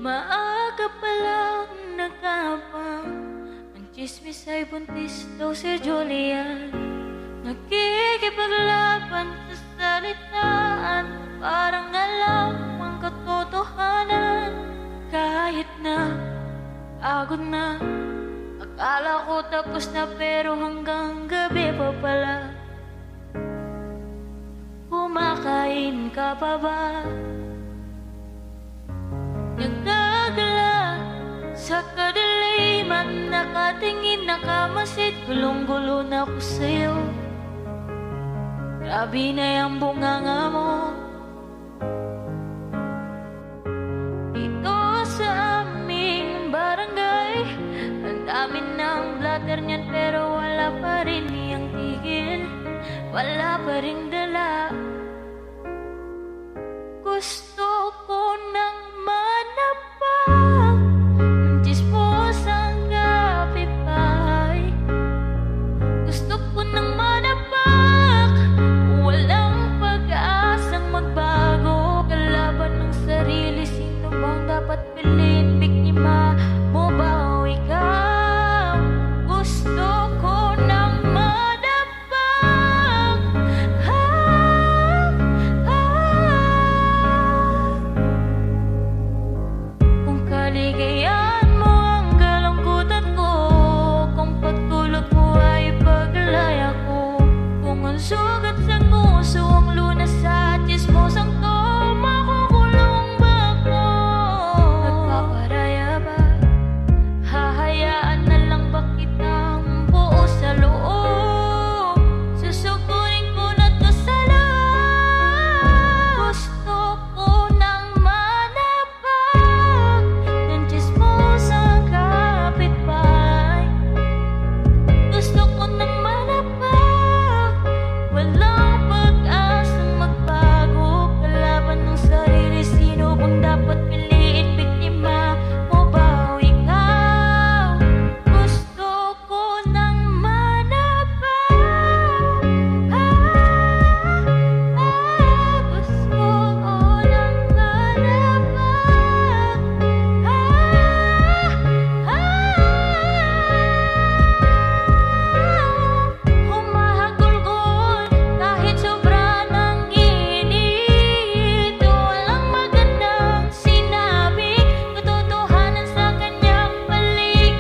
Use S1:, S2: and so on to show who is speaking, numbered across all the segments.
S1: Maaga pa lang nagkapang ang tsismis ay buntis daw si Julian. Nakikipaglaban sa salitaan, parang alam ang katotohanan. Kahit na agod na, akala ko tapos na, pero hanggang gabi pa pala. Kumakain ka pa ba? Nagdagala sa kadiliman, nakatingin, nakamasid, gulong-gulo na ako sa'yo. Grabe na yung bunganga mo. Dito sa aming barangay, ang dami ng blatter niyan, pero wala pa rin niyang tigil, wala pa rin dala. Gusto ko nang manapang ng chismosang kapitbahay. Gusto ko nang manapak, walang pag-asang magbago. Kalaban ng sarili, sino bang dapat piliin? Biktima mo ba o ikaw? Gusto ko nang manapak, kung kaligayahan mo ang kalungkutan ko, kung pagtulog mo ay paglaya ko, kung ang sugat sa nguso ang lunas sa chismosang to, makukulong ba ako? Nagpaparaya ba? Hahayaan na lang ba kitang buo sa loob? Susugurin ko na to sa loob. Gusto ko nang manapak ng chismosang kapitbahay. Gusto ko nang manapak, walang pag-asang magbago. Kalaban ng sarili, sino bang dapat piliin? Biktima mo ba o ikaw? Gusto ko nang manapak, gusto ko nang manapak, humahagulgol kahit sobra ng init. Walang magandang sinabi, katotohanan sa kanyang paligid.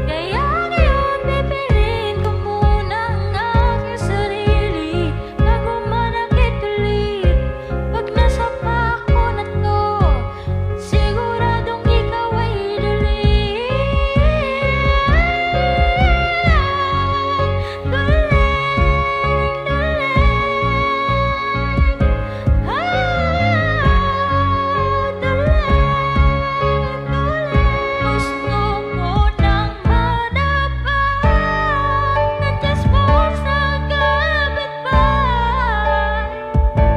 S1: Kaya ngayon pipiliin ko muna ang aking sarili bago manakit ulit. Pag nasa pako na to, siguradong ikaw ay inulit. Gusto ko nang manapak ng chismosang kapitbahay.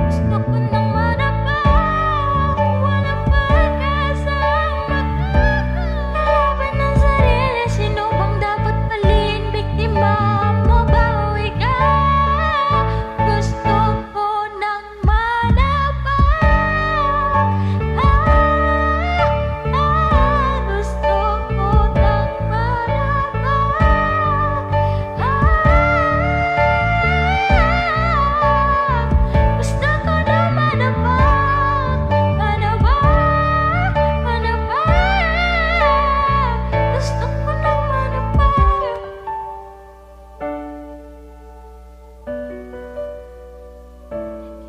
S1: Gusto ko nang manapak, walang pag-asang magkakalaban ng sarili, sino bang dapat paliin? Biktima mo ba o ikaw? Gusto ko nang manapak, gusto ko nang manapak, gusto ko nang manapak, gusto ko nang manapak.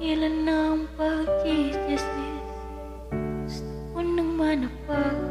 S1: Kailan na ang pagchichismis? Gusto ko nang manapag.